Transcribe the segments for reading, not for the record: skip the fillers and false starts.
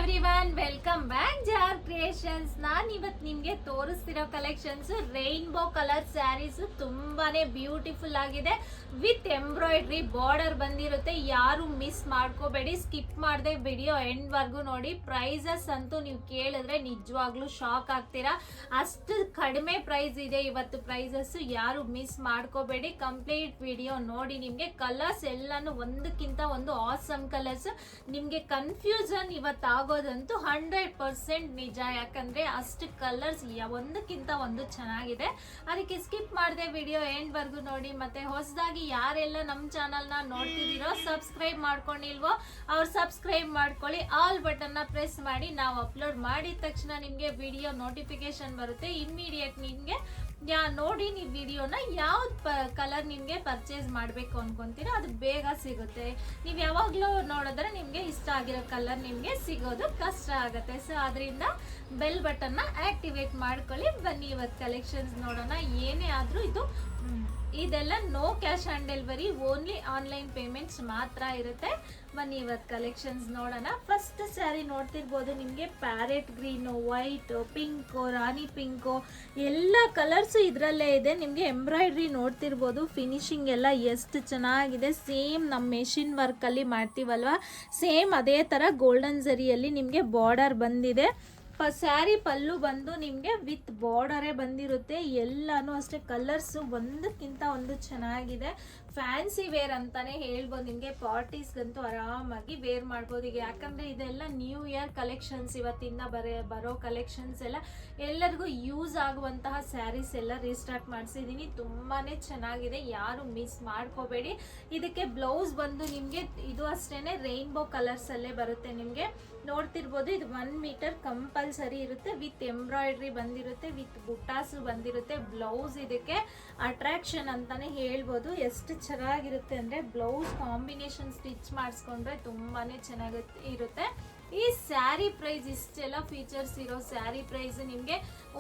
Everyone, welcome back jar creations. ನಾನು ಇವತ್ತು ನಿಮಗೆ ತೋರಿಸ್ತಿರೋ ಕಲೆಕ್ಷನ್ಸ್ ರೈನ್ಬೋ ಕಲರ್ ಸ್ಯಾರೀಸ್ ತುಂಬಾನೇ ಬ್ಯೂಟಿಫುಲ್ ಆಗಿದೆ. ವಿತ್ ಎಂಬ್ರಾಯ್ಡ್ರಿ ಬಾರ್ಡರ್ ಬಂದಿರುತ್ತೆ. ಯಾರು ಮಿಸ್ ಮಾಡ್ಕೋಬೇಡಿ, ಸ್ಕಿಪ್ ಮಾಡದೆ ವಿಡಿಯೋ ಎಂಡ್ ವರ್ಗು ನೋಡಿ. ಪ್ರೈಸಸ್ ಅಂತೂ ನೀವು ಕೇಳಿದ್ರೆ ನಿಜವಾಗ್ಲೂ ಶಾಕ್ ಆಗ್ತೀರಾ, ಅಷ್ಟು ಕಡಿಮೆ ಪ್ರೈಸ್ ಇದೆ ಇವತ್ತು ಪ್ರೈಸಸ್. ಯಾರು ಮಿಸ್ ಮಾಡ್ಕೋಬೇಡಿ, ಕಂಪ್ಲೀಟ್ ವಿಡಿಯೋ ನೋಡಿ. ನಿಮಗೆ ಕಲರ್ಸ್ ಎಲ್ಲಾನು ಒಂದಕ್ಕಿಂತ ಒಂದು ಆಸಮ್ ಕಲರ್ಸ್. ನಿಮಗೆ ಕನ್ಫ್ಯೂಷನ್ ಇವತ್ತು ಆಗೋದಂತೂ 100% ನಿಜ, ಯಾಕಂದ್ರೆ ಅಷ್ಟು ಕಲರ್ಸ್ ಒಂದಕ್ಕಿಂತ ಒಂದು ಚೆನ್ನಾಗಿದೆ. ಅದಕ್ಕೆ ಸ್ಕಿಪ್ ಮಾಡದೆ ವಿಡಿಯೋ ಎಂಡ್ ವರ್ಗು ನೋಡಿ. ಮತ್ತೆ ಹೊಸದಾಗಿ ಯಾರೆಲ್ಲ ನಮ್ಮ ಚಾನಲ್ನ ನೋಡ್ತಿದ್ದೀರೋ, ಸಬ್ಸ್ಕ್ರೈಬ್ ಮಾಡ್ಕೊಂಡಿಲ್ವೋ ಅವ್ರು ಸಬ್ಸ್ಕ್ರೈಬ್ ಮಾಡ್ಕೊಳ್ಳಿ. ಆಲ್ ಬಟನ್ನ ಪ್ರೆಸ್ ಮಾಡಿ. ನಾವು ಅಪ್ಲೋಡ್ ಮಾಡಿದ ತಕ್ಷಣ ನಿಮಗೆ ವಿಡಿಯೋ ನೋಟಿಫಿಕೇಶನ್ ಬರುತ್ತೆ. ಇಮ್ಮಿಡಿಯೇಟ್ ನಿಮಗೆ ನೋಡಿ ನೀವು ವಿಡಿಯೋನ ಯಾವ್ದು ಕಲರ್ ನಿಮಗೆ ಪರ್ಚೇಸ್ ಮಾಡಬೇಕು ಅನ್ಕೊಂತೀರೋ ಅದು ಬೇಗ ಸಿಗುತ್ತೆ. ನೀವು ಯಾವಾಗಲೂ ನೋಡಿದ್ರೆ ನಿಮಗೆ ಇಷ್ಟ ಆಗಿರೋ ಕಲರ್ ನಿಮಗೆ ಸಿಗೋದು ಕಷ್ಟ ಆಗುತ್ತೆ. ಸೊ ಅದರಿಂದ ಬೆಲ್ ಬಟನ್ನ ಆಕ್ಟಿವೇಟ್ ಮಾಡ್ಕೊಳ್ಳಿ. ಬನ್ನಿ ಇವತ್ತು ಕಲೆಕ್ಷನ್ಸ್ ನೋಡೋಣ. ಏನೇ ಆದರೂ ಇದೆಲ್ಲ no cash on delivery, only online payments ಮಾತ್ರ ಇರುತ್ತೆ. ಬನ್ನಿ ಇವತ್ತು ಕಲೆಕ್ಷನ್ಸ್ ನೋಡೋಣ. ಫಸ್ಟ್ ಸ್ಯಾರಿ ನೋಡ್ತಿರ್ಬೋದು, ನಿಮಗೆ ಪ್ಯಾರೆಟ್ ಗ್ರೀನು, ವೈಟ್, ಪಿಂಕು, ರಾಣಿ ಪಿಂಕು ಎಲ್ಲ ಕಲರ್ಸು ಇದರಲ್ಲೇ ಇದೆ. ನಿಮಗೆ ಎಂಬ್ರಾಯ್ಡ್ರಿ ನೋಡ್ತಿರ್ಬೋದು, ಫಿನಿಶಿಂಗ್ ಎಲ್ಲ ಎಷ್ಟು ಚೆನ್ನಾಗಿದೆ. ಸೇಮ್ ನಮ್ಮ ಮೆಷಿನ್ ವರ್ಕಲ್ಲಿ ಮಾಡ್ತೀವಲ್ವ, ಸೇಮ್ ಅದೇ ಥರ ಗೋಲ್ಡನ್ ಝರಿಯಲ್ಲಿ ನಿಮಗೆ ಬಾರ್ಡರ್ ಬಂದಿದೆ. ಸ್ಯಾರಿ ಪಲ್ಲು ಬಂದು ನಿಮಗೆ ವಿತ್ ಬಾರ್ಡರೇ ಬಂದಿರುತ್ತೆ. ಎಲ್ಲಾನು ಅಷ್ಟೇ ಕಲರ್ಸು ಒಂದಕ್ಕಿಂತ ಒಂದು ಚೆನ್ನಾಗಿದೆ. ಫ್ಯಾನ್ಸಿ ವೇರ್ ಅಂತಾನೆ ಹೇಳ್ಬೋದು. ನಿಮಗೆ ಪಾರ್ಟೀಸ್ಗಂತೂ ಆರಾಮಾಗಿ ವೇರ್ ಮಾಡ್ಬೋದು. ಈಗ ಯಾಕಂದರೆ ಇದೆಲ್ಲ ನ್ಯೂ ಇಯರ್ ಕಲೆಕ್ಷನ್ಸ್, ಇವತ್ತಿಂದ ಬರೋ ಕಲೆಕ್ಷನ್ಸ್ ಎಲ್ಲ ಎಲ್ಲರಿಗೂ ಯೂಸ್ ಆಗುವಂತಹ ಸ್ಯಾರೀಸ್ ಎಲ್ಲ ರೀಸ್ಟಾಕ್ ಮಾಡಿಸಿದ್ದೀನಿ. ತುಂಬಾ ಚೆನ್ನಾಗಿದೆ, ಯಾರು ಮಿಸ್ ಮಾಡ್ಕೋಬೇಡಿ. ಇದಕ್ಕೆ ಬ್ಲೌಸ್ ಬಂದು ನಿಮಗೆ ಇದು ಅಷ್ಟೇ ರೈನ್ಬೋ ಕಲರ್ಸಲ್ಲೇ ಬರುತ್ತೆ. ನಿಮಗೆ ನೋಡ್ತಿರ್ಬೋದು, ಇದು 1 ಮೀಟರ್ ಕಂಪಲ್ಸರಿ ಇರುತ್ತೆ. ವಿತ್ ಎಂಬ್ರಾಯ್ಡ್ರಿ ಬಂದಿರುತ್ತೆ, ವಿತ್ ಬುಟ್ಟಾಸು ಬಂದಿರುತ್ತೆ. ಬ್ಲೌಸ್ ಇದಕ್ಕೆ ಅಟ್ರಾಕ್ಷನ್ ಅಂತಾನೆ ಹೇಳ್ಬೋದು. ಎಷ್ಟು ಚೆನ್ನಾಗಿರುತ್ತೆ ಅಂದರೆ ಬ್ಲೌಸ್ ಕಾಂಬಿನೇಷನ್ ಸ್ಟಿಚ್ ಮಾಡಿಸ್ಕೊಂಡ್ರೆ ತುಂಬಾ ಚೆನ್ನಾಗಿರುತ್ತೆ. ಈ ಸ್ಯಾರಿ ಪ್ರೈಸ್, ಇಷ್ಟೆಲ್ಲ ಫೀಚರ್ಸ್ ಇರೋ ಸ್ಯಾರಿ ಪ್ರೈಸ್ ನಿಮಗೆ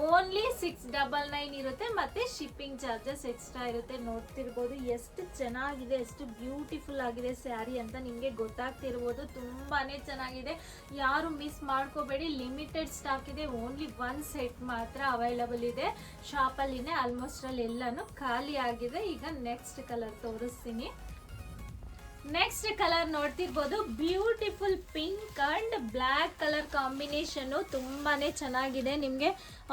ಓನ್ಲಿ 699 ಇರುತ್ತೆ. ಮತ್ತು ಶಿಪ್ಪಿಂಗ್ ಚಾರ್ಜಸ್ ಎಕ್ಸ್ಟ್ರಾ ಇರುತ್ತೆ. ನೋಡ್ತಿರ್ಬೋದು ಎಷ್ಟು ಚೆನ್ನಾಗಿದೆ, ಎಷ್ಟು ಬ್ಯೂಟಿಫುಲ್ ಆಗಿದೆ ಸ್ಯಾರಿ ಅಂತ ನಿಮಗೆ ಗೊತ್ತಾಗ್ತಿರ್ಬೋದು. ತುಂಬಾ ಚೆನ್ನಾಗಿದೆ, ಯಾರು ಮಿಸ್ ಮಾಡ್ಕೋಬೇಡಿ. ಲಿಮಿಟೆಡ್ ಸ್ಟಾಕ್ ಇದೆ, ಓನ್ಲಿ 1 ಸೆಟ್ ಮಾತ್ರ ಅವೈಲಬಲ್ ಇದೆ ಶಾಪಲ್ಲಿನೇ. ಆಲ್ಮೋಸ್ಟ್ ಅಲ್ಲಿ ಎಲ್ಲಾನು ಖಾಲಿ ಆಗಿದೆ. ಈಗ ನೆಕ್ಸ್ಟ್ ಕಲರ್ ತೋರಿಸ್ತೀನಿ. ನೆಕ್ಸ್ಟ್ ಕಲರ್ ನೋಡ್ತಿರ್ಬೋದು, beautiful pink and black colour combination ತುಂಬಾನೇ ಚೆನ್ನಾಗಿದೆ. ನಿಮಗೆ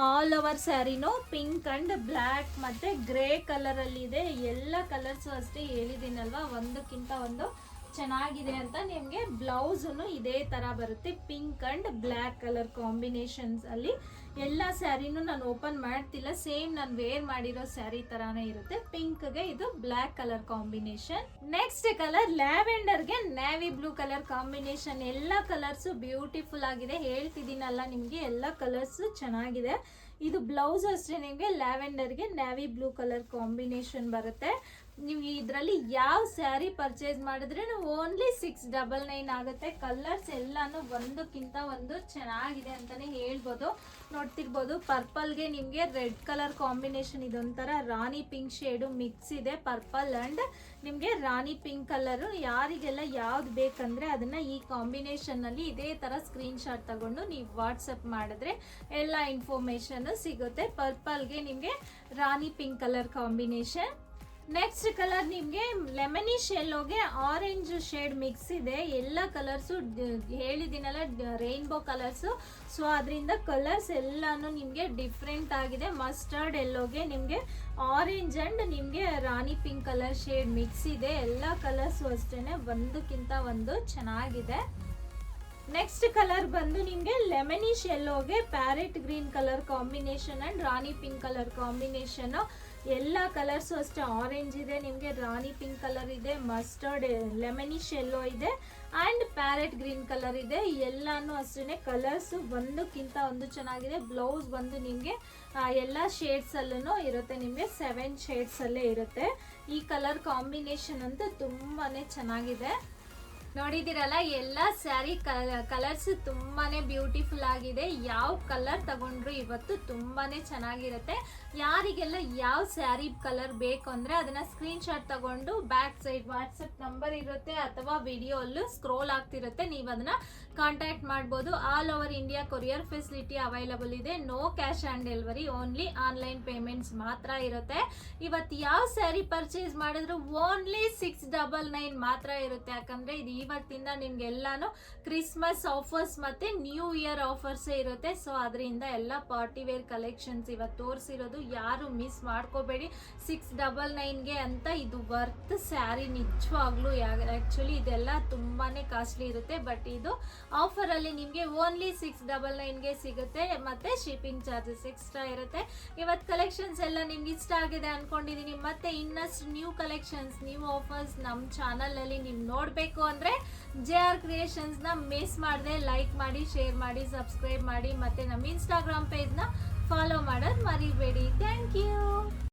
ಆಲ್ ಓವರ್ ಸ್ಯಾರಿನೂ ಪಿಂಕ್ ಅಂಡ್ ಬ್ಲ್ಯಾಕ್ ಮತ್ತೆ ಗ್ರೇ ಕಲರ್ ಅಲ್ಲಿ ಇದೆ. ಎಲ್ಲ ಕಲರ್ಸ್ ಅಷ್ಟೇ ಹೇಳಿದ್ದೀನಲ್ವಾ, ಒಂದಕ್ಕಿಂತ ಒಂದು ಚೆನ್ನಾಗಿದೆ ಅಂತ. ನಿಮಗೆ ಬ್ಲೌಸನ್ನು ಇದೇ ತರ ಬರುತ್ತೆ, pink and black colour combinations ಅಲ್ಲಿ. ಎಲ್ಲ ಸ್ಯಾರಿನೂ ನಾನು ಓಪನ್ ಮಾಡ್ತಿಲ್ಲ, ಸೇಮ್ ನಾನು ವೇರ್ ಮಾಡಿರೋ ಸ್ಯಾರಿ ತರಾನೇ ಇರುತ್ತೆ. ಪಿಂಕ್ಗೆ ಇದು black colour combination. Next colour ಲ್ಯಾವೆಂಡರ್ಗೆ ನ್ಯಾವಿ ಬ್ಲೂ ಕಲರ್ ಕಾಂಬಿನೇಷನ್. ಎಲ್ಲ ಕಲರ್ಸ್ ಬ್ಯೂಟಿಫುಲ್ ಆಗಿದೆ, ಹೇಳ್ತಿದ್ದೀನಲ್ಲ ನಿಮಗೆ ಎಲ್ಲ ಕಲರ್ಸ್ ಚೆನ್ನಾಗಿದೆ. ಇದು ಬ್ಲೌಸ್ ಅಷ್ಟೇ ನಿಮಗೆ ಲ್ಯಾವೆಂಡರ್ಗೆ ನ್ಯಾವಿ ಬ್ಲೂ ಕಲರ್ ಕಾಂಬಿನೇಷನ್ ಬರುತ್ತೆ. ನೀವು ಇದರಲ್ಲಿ ಯಾವ ಸ್ಯಾರಿ ಪರ್ಚೇಸ್ ಮಾಡಿದ್ರೆ ಓನ್ಲಿ 699 ಆಗುತ್ತೆ. ಕಲರ್ಸ್ ಎಲ್ಲಾನು ಒಂದಕ್ಕಿಂತ ಒಂದು ಚೆನ್ನಾಗಿದೆ ಅಂತಾನೆ ಹೇಳ್ಬೋದು. ನೋಡ್ತಿರ್ಬೋದು, ಪರ್ಪಲ್ಗೆ ನಿಮಗೆ ರೆಡ್ ಕಲರ್ ಕಾಂಬಿನೇಷನ್, ಇದೊಂಥರ ರಾಣಿ ಪಿಂಕ್ ಶೇಡು ಮಿಕ್ಸ್ ಇದೆ. ಪರ್ಪಲ್ ಅಂಡ್ ನಿಮಗೆ ರಾಣಿ ಪಿಂಕ್ ಕಲರು. ಯಾರಿಗೆಲ್ಲ ಯಾವ್ದು ಬೇಕಂದ್ರೆ ಅದನ್ನ ಈ ಕಾಂಬಿನೇಷನ್ ಅಲ್ಲಿ ಇದೇ ತರ ಸ್ಕ್ರೀನ್ ಶಾಟ್ ತಗೊಂಡು ನೀವು ವಾಟ್ಸಪ್ ಮಾಡಿದ್ರೆ ಎಲ್ಲ ಇನ್ಫಾರ್ಮೇಶನ್ ಸಿಗುತ್ತೆ. ಪರ್ಪಲ್ಗೆ ನಿಮಗೆ ರಾಣಿ pink colour combination. Next colour ನಿಮಗೆ ಲೆಮನಿಶ್ ಯೆಲ್ಲೋಗೆ ಆರೆಂಜ್ ಶೇಡ್ ಮಿಕ್ಸ್ ಇದೆ. ಎಲ್ಲ ಕಲರ್ಸು ಹೇಳಿದ್ದೀನಲ್ಲ ರೈನ್ಬೋ ಕಲರ್ಸು, ಸೊ ಅದರಿಂದ ಕಲರ್ಸ್ ಎಲ್ಲಾನು ನಿಮಗೆ ಡಿಫ್ರೆಂಟ್ ಆಗಿದೆ. ಮಸ್ಟರ್ಡ್ ಯೆಲ್ಲೋಗೆ ನಿಮಗೆ ಆರೆಂಜ್ ಅಂಡ್ ನಿಮಗೆ ರಾಣಿ ಪಿಂಕ್ ಕಲರ್ ಶೇಡ್ ಮಿಕ್ಸ್ ಇದೆ. ಎಲ್ಲ ಕಲರ್ಸು ಅಷ್ಟೇ ಒಂದಕ್ಕಿಂತ ಒಂದು ಚೆನ್ನಾಗಿದೆ. ನೆಕ್ಸ್ಟ್ ಕಲರ್ ಬಂದು ನಿಮಗೆ ಲೆಮನಿಶ್ ಯೆಲ್ಲೋಗೆ parrot green colour combination and ರಾಣಿ ಪಿಂಕ್ ಕಲರ್ ಕಾಂಬಿನೇಷನ್. ಎಲ್ಲ ಕಲರ್ಸು ಅಷ್ಟೇ ಆರೆಂಜ್ ಇದೆ, ನಿಮಗೆ ರಾಣಿ ಪಿಂಕ್ ಕಲರ್ ಇದೆ, ಮಸ್ಟರ್ಡ್ ಲೆಮನಿಶ್ ಯೆಲ್ಲೋ ಇದೆ ಆ್ಯಂಡ್ ಪ್ಯಾರೆಟ್ ಗ್ರೀನ್ ಕಲರ್ ಇದೆ. ಎಲ್ಲಾನು ಅಷ್ಟೇ ಕಲರ್ಸು ಒಂದಕ್ಕಿಂತ ಒಂದು ಚೆನ್ನಾಗಿದೆ. ಬ್ಲೌಸ್ ಬಂದು ನಿಮಗೆ ಎಲ್ಲ ಶೇಡ್ಸಲ್ಲೂ ಇರುತ್ತೆ, ನಿಮಗೆ 7 ಶೇಡ್ಸಲ್ಲೇ ಇರುತ್ತೆ. ಈ ಕಲರ್ ಕಾಂಬಿನೇಷನ್ ಅಂತೂ ತುಂಬಾ ಚೆನ್ನಾಗಿದೆ. ನೋಡಿದಿರಲ್ಲ, ಎಲ್ಲ ಸ್ಯಾರಿ ಕಲರ್ಸ್ ತುಂಬಾನೇ ಬ್ಯೂಟಿಫುಲ್ ಆಗಿದೆ. ಯಾವ ಕಲರ್ ತಗೊಂಡ್ರು ಇವತ್ತು ತುಂಬಾನೇ ಚೆನ್ನಾಗಿರುತ್ತೆ. ಯಾರಿಗೆಲ್ಲ ಯಾವ ಸ್ಯಾರಿ ಕಲರ್ ಬೇಕು ಅಂದ್ರೆ ಅದನ್ನ ಸ್ಕ್ರೀನ್ ಶಾಟ್ ತಗೊಂಡು ಬ್ಯಾಕ್ ಸೈಡ್ ವಾಟ್ಸಪ್ ನಂಬರ್ ಇರುತ್ತೆ ಅಥವಾ ವಿಡಿಯೋ ಅಲ್ಲೂ ಸ್ಕ್ರೋಲ್ ಆಗ್ತಿರುತ್ತೆ, ನೀವು ಅದನ್ನ ಕಾಂಟ್ಯಾಕ್ಟ್ ಮಾಡ್ಬೋದು. All over India courier facility available ಇದೆ. No cash on delivery, only online payments ಮಾತ್ರ ಇರುತ್ತೆ. ಇವತ್ತು ಯಾವ ಸ್ಯಾರಿ ಪರ್ಚೇಸ್ ಮಾಡಿದ್ರು ಓನ್ಲಿ 699 ಮಾತ್ರ ಇರುತ್ತೆ. ಯಾಕಂದ್ರೆ ಇದು ಇವತ್ತಿಂದ ನಿಮ್ಗೆಲ್ಲಾನು ಕ್ರಿಸ್ಮಸ್ ಆಫರ್ಸ್ ಮತ್ತೆ ನ್ಯೂ ಇಯರ್ ಆಫರ್ಸ್ ಇರುತ್ತೆ. ಸೊ ಅದರಿಂದ ಎಲ್ಲ ಪಾರ್ಟಿ ವೇರ್ ಕಲೆಕ್ಷನ್ಸ್ ಇವತ್ತು ತೋರಿಸಿರೋದು, ಯಾರು ಮಿಸ್ ಮಾಡ್ಕೋಬೇಡಿ. 699ಗೆ ಅಂತ ಇದು ವರ್ತ್ ಸ್ಯಾರಿ ನಿಜವಾಗ್ಲೂ. ಆಕ್ಚುಲಿ ಇದೆಲ್ಲ ತುಂಬಾನೇ ಕಾಸ್ಟ್ಲಿ ಇರುತ್ತೆ, ಬಟ್ ಇದು ಆಫರ್ ಅಲ್ಲಿ ನಿಮ್ಗೆ ಓನ್ಲಿ 699ಗೆ ಸಿಗುತ್ತೆ. ಮತ್ತೆ ಶಿಪ್ಪಿಂಗ್ ಚಾರ್ಜಸ್ ಎಕ್ಸ್ಟ್ರಾ ಇರುತ್ತೆ. ಇವತ್ತು ಕಲೆಕ್ಷನ್ಸ್ ಎಲ್ಲ ನಿಮ್ಗೆ ಇಷ್ಟ ಆಗಿದೆ ಅನ್ಕೊಂಡಿದೀನಿ. ಮತ್ತೆ ಇನ್ನಷ್ಟು ನ್ಯೂ ಕಲೆಕ್ಷನ್ಸ್, ನ್ಯೂ ಆಫರ್ಸ್ ನಮ್ಮ ಚಾನಲ್ ಅಲ್ಲಿ ನೀವು ನೋಡ್ಬೇಕು ಅಂದ್ರೆ JR ಕ್ರಿಯೇಷನ್ಸ್ ನ ಮಿಸ್ ಮಾಡದೆ ಲೈಕ್ ಮಾಡಿ, ಶೇರ್ ಮಾಡಿ, ಸಬ್ಸ್ಕ್ರೈಬ್ ಮಾಡಿ. ಮತ್ತೆ ನಮ್ಮ ಇನ್ಸ್ಟಾಗ್ರಾಮ್ ಪೇಜ್ ನ ಫಾಲೋ ಮಾಡೋದು ಮರಿಬೇಡಿ. Thank you.